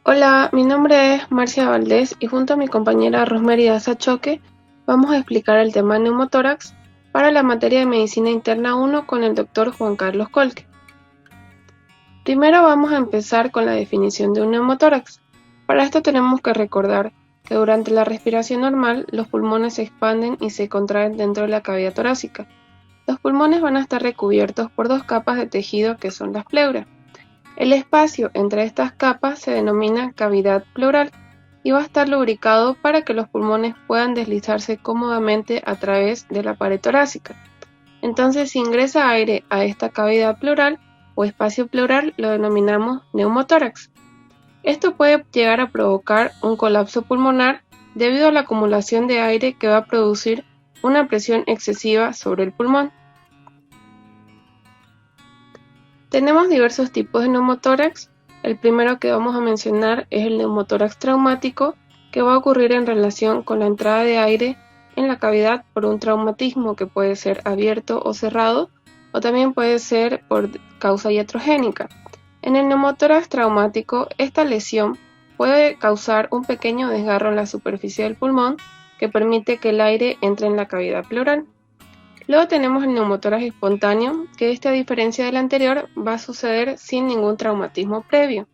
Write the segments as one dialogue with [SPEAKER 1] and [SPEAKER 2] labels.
[SPEAKER 1] Hola, mi nombre es Marcia Valdés y junto a mi compañera Rosemary Daza Choque vamos a explicar el tema neumotórax para la materia de Medicina Interna 1 con el doctor Juan Carlos Colque. Primero vamos a empezar con la definición de un neumotórax. Para esto tenemos que recordar que durante la respiración normal los pulmones se expanden y se contraen dentro de la cavidad torácica. Los pulmones van a estar recubiertos por dos capas de tejido que son las pleuras. El espacio entre estas capas se denomina cavidad pleural y va a estar lubricado para que los pulmones puedan deslizarse cómodamente a través de la pared torácica. Entonces, si ingresa aire a esta cavidad pleural o espacio pleural, lo denominamos neumotórax. Esto puede llegar a provocar un colapso pulmonar debido a la acumulación de aire que va a producir una presión excesiva sobre el pulmón. Tenemos diversos tipos de neumotórax. El primero que vamos a mencionar es el neumotórax traumático, que va a ocurrir en relación con la entrada de aire en la cavidad por un traumatismo que puede ser abierto o cerrado, o también puede ser por causa iatrogénica. En el neumotórax traumático, esta lesión puede causar un pequeño desgarro en la superficie del pulmón que permite que el aire entre en la cavidad pleural. Luego tenemos el neumotórax espontáneo, que a diferencia del anterior va a suceder sin ningún traumatismo previo.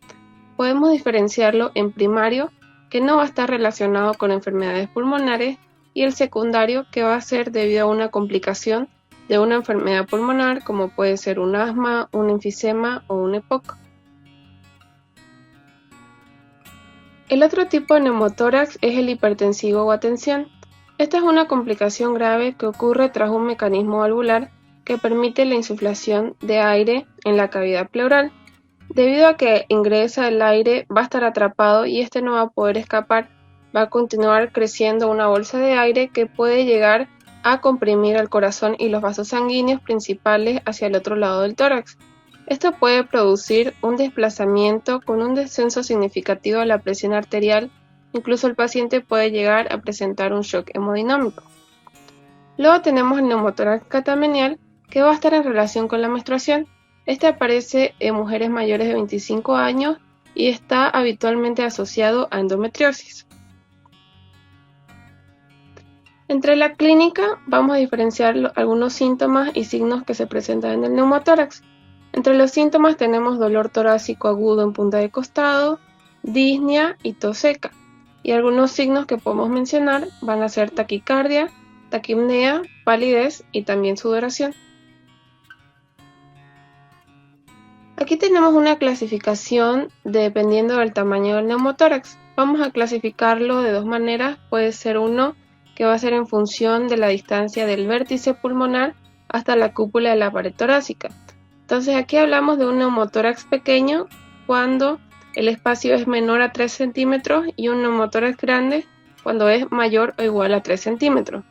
[SPEAKER 1] Podemos diferenciarlo en primario, que no va a estar relacionado con enfermedades pulmonares, y el secundario, que va a ser debido a una complicación de una enfermedad pulmonar, como puede ser un asma, un enfisema o un EPOC. El otro tipo de neumotórax es el hipertensivo o atención. Esta es una complicación grave que ocurre tras un mecanismo valvular que permite la insuflación de aire en la cavidad pleural. Debido a que ingresa el aire, va a estar atrapado y este no va a poder escapar. Va a continuar creciendo una bolsa de aire que puede llegar a comprimir el corazón y los vasos sanguíneos principales hacia el otro lado del tórax. Esto puede producir un desplazamiento con un descenso significativo de la presión arterial. Incluso el paciente puede llegar a presentar un shock hemodinámico. Luego tenemos el neumotórax catamenial, que va a estar en relación con la menstruación. Este aparece en mujeres mayores de 25 años y está habitualmente asociado a endometriosis. Entre la clínica vamos a diferenciar algunos síntomas y signos que se presentan en el neumotórax. Entre los síntomas tenemos dolor torácico agudo en punta de costado, disnea y tos seca. Y algunos signos que podemos mencionar van a ser taquicardia, taquipnea, palidez y también sudoración. Aquí tenemos una clasificación dependiendo del tamaño del neumotórax. Vamos a clasificarlo de dos maneras. Puede ser uno que va a ser en función de la distancia del vértice pulmonar hasta la cúpula de la pared torácica. Entonces aquí hablamos de un neumotórax pequeño cuando el espacio es menor a 3 centímetros y un neumotórax grande cuando es mayor o igual a 3 centímetros.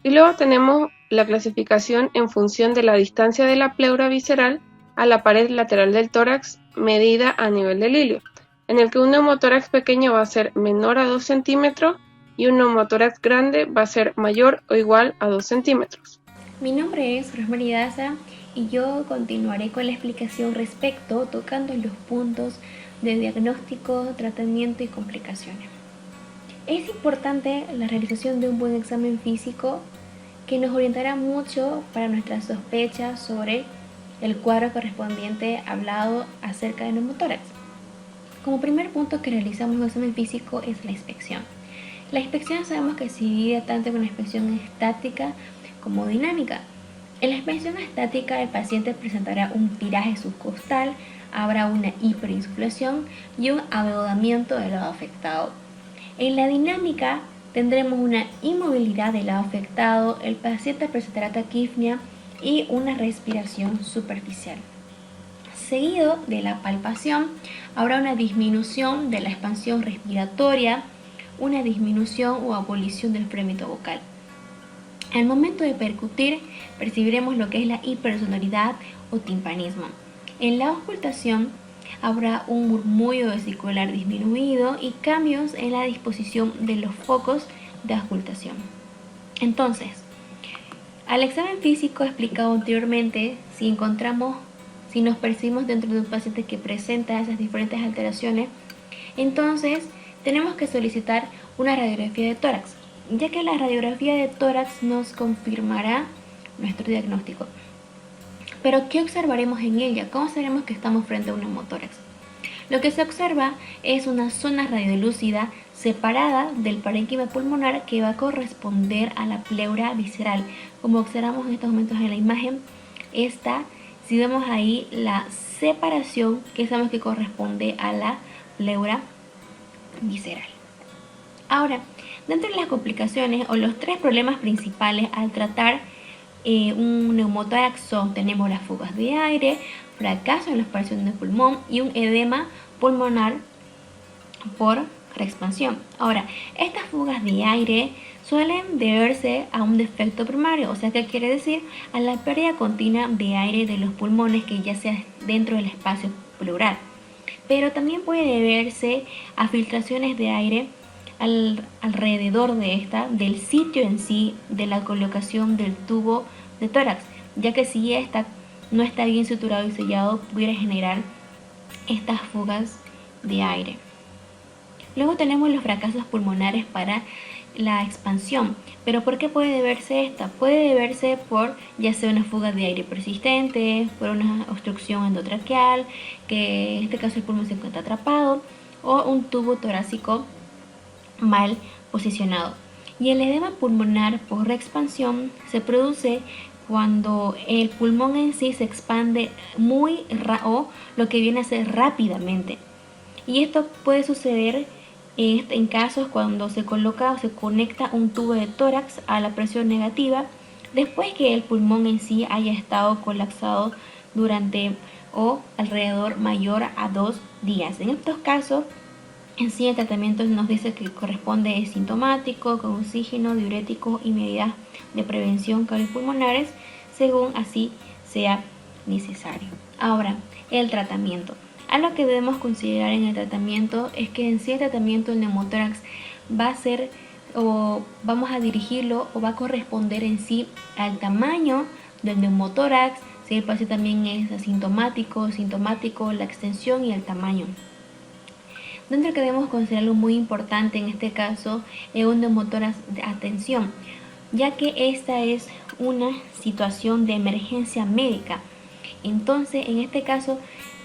[SPEAKER 1] Y luego tenemos la clasificación en función de la distancia de la pleura visceral a la pared lateral del tórax medida a nivel del ilio, en el que un neumotórax pequeño va a ser menor a 2 centímetros y un neumotórax grande va a ser mayor o igual a 2 centímetros.
[SPEAKER 2] Mi nombre es Rosemary Daza y yo continuaré con la explicación respecto tocando los puntos de diagnóstico, tratamiento y complicaciones. Es importante la realización de un buen examen físico que nos orientará mucho para nuestras sospechas sobre el cuadro correspondiente hablado acerca de neumotórax. Como primer punto que realizamos en un examen físico es la inspección. La inspección sabemos que se divide tanto en una inspección estática como dinámica. En la inspección estática el paciente presentará un tiraje subcostal, habrá una hiperinsuflación y un abeudamiento del lado afectado. En la dinámica tendremos una inmovilidad del lado afectado, el paciente presentará taquipnea y una respiración superficial. Seguido de la palpación habrá una disminución de la expansión respiratoria, una disminución o abolición del frémito vocal. Al momento de percutir, percibiremos lo que es la hipersonoridad o timpanismo. En la auscultación, habrá un murmullo vesicular disminuido y cambios en la disposición de los focos de auscultación. Entonces, al examen físico explicado anteriormente, si nos percibimos dentro de un paciente que presenta esas diferentes alteraciones, Entonces tenemos que solicitar una radiografía de tórax, ya que la radiografía de tórax nos confirmará nuestro diagnóstico. Pero ¿qué observaremos en ella? ¿Cómo sabemos que estamos frente a un neumotórax? Lo que se observa es una zona radiolúcida separada del parénquima pulmonar que va a corresponder a la pleura visceral. Como observamos en estos momentos en la imagen, si vemos ahí la separación que sabemos que corresponde a la pleura visceral. Ahora, dentro de las complicaciones o los tres problemas principales al tratar un neumotórax tenemos las fugas de aire, fracaso en la expiración del pulmón y un edema pulmonar por reexpansión. Ahora, estas fugas de aire suelen deberse a un defecto primario, o sea, ¿qué quiere decir? A la pérdida continua de aire de los pulmones, que ya sea dentro del espacio pleural. Pero también puede deberse a filtraciones de aire alrededor del sitio en sí de la colocación del tubo de tórax, ya que si esta no está bien suturado y sellado, pudiera generar estas fugas de aire. Luego tenemos los fracasos pulmonares para la expansión. ¿Pero por qué puede deberse esta? Puede deberse por ya sea una fuga de aire persistente, por una obstrucción endotraqueal, que en este caso el pulmón se encuentra atrapado, o un tubo torácico mal posicionado. Y el edema pulmonar por reexpansión se produce cuando el pulmón en sí se expande o lo que viene a ser rápidamente. Y esto puede suceder en casos cuando se coloca o se conecta un tubo de tórax a la presión negativa después que el pulmón en sí haya estado colapsado durante o alrededor mayor a 2 días. En estos casos, en sí el tratamiento nos dice que corresponde sintomático, con oxígeno, diurético y medidas de prevención cardiopulmonares, según así sea necesario. Ahora, el tratamiento. Algo que debemos considerar en el tratamiento es que en sí el tratamiento del neumotórax va a ser o vamos a dirigirlo o va a corresponder en sí al tamaño del neumotórax, si el paciente también es asintomático, sintomático, la extensión y el tamaño. Dentro que debemos considerar algo muy importante en este caso es un neumotórax de atención, ya que esta es una situación de emergencia médica. Entonces, en este caso,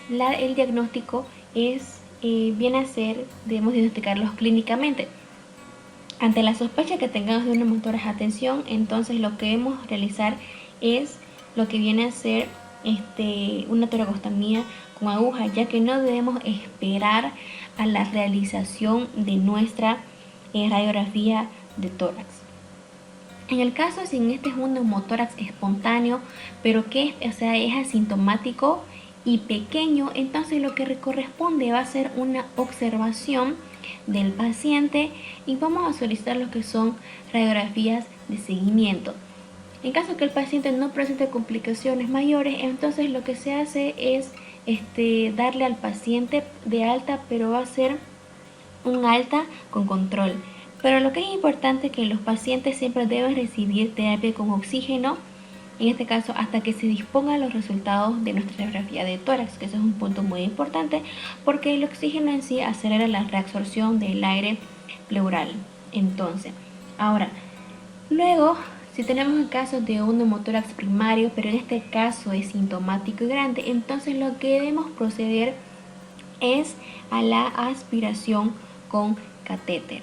[SPEAKER 2] el diagnóstico viene a ser, debemos diagnosticarlos clínicamente. Ante la sospecha que tengamos de un neumotórax de atención, entonces lo que debemos realizar es lo que viene a ser una toracostomía con aguja, ya que no debemos esperar a la realización de nuestra radiografía de tórax. En el caso, si este es un neumotórax espontáneo, pero que es asintomático y pequeño, entonces lo que corresponde va a ser una observación del paciente y vamos a solicitar lo que son radiografías de seguimiento. En caso que el paciente no presente complicaciones mayores, entonces lo que se hace es darle al paciente de alta, pero va a ser un alta con control. Pero lo que es importante es que los pacientes siempre deben recibir terapia con oxígeno, en este caso hasta que se dispongan los resultados de nuestra radiografía de tórax, que eso es un punto muy importante porque el oxígeno en sí acelera la reabsorción del aire pleural. Entonces, ahora, luego, si tenemos el caso de un neumotórax primario, pero en este caso es sintomático y grande, entonces lo que debemos proceder es a la aspiración con catéter.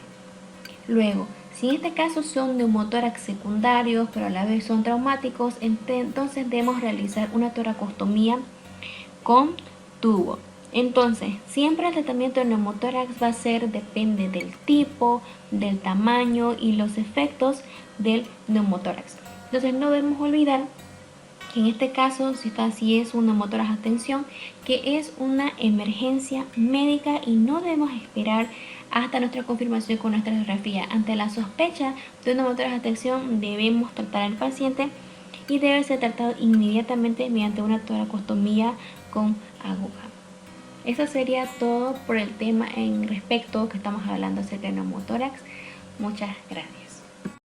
[SPEAKER 2] Luego, si en este caso son neumotórax secundarios, pero a la vez son traumáticos, entonces debemos realizar una toracostomía con tubo. Entonces, siempre el tratamiento de neumotórax va a ser, depende del tipo, del tamaño y los efectos del neumotórax. Entonces, no debemos olvidar que en este caso, si es un neumotórax de atención, que es una emergencia médica y no debemos esperar hasta nuestra confirmación con nuestra radiografía. Ante la sospecha de un neumotórax de atención, debemos tratar al paciente y debe ser tratado inmediatamente mediante una toracostomía con aguja. Eso sería todo por el tema en respecto que estamos hablando acerca del neumotórax. Muchas gracias.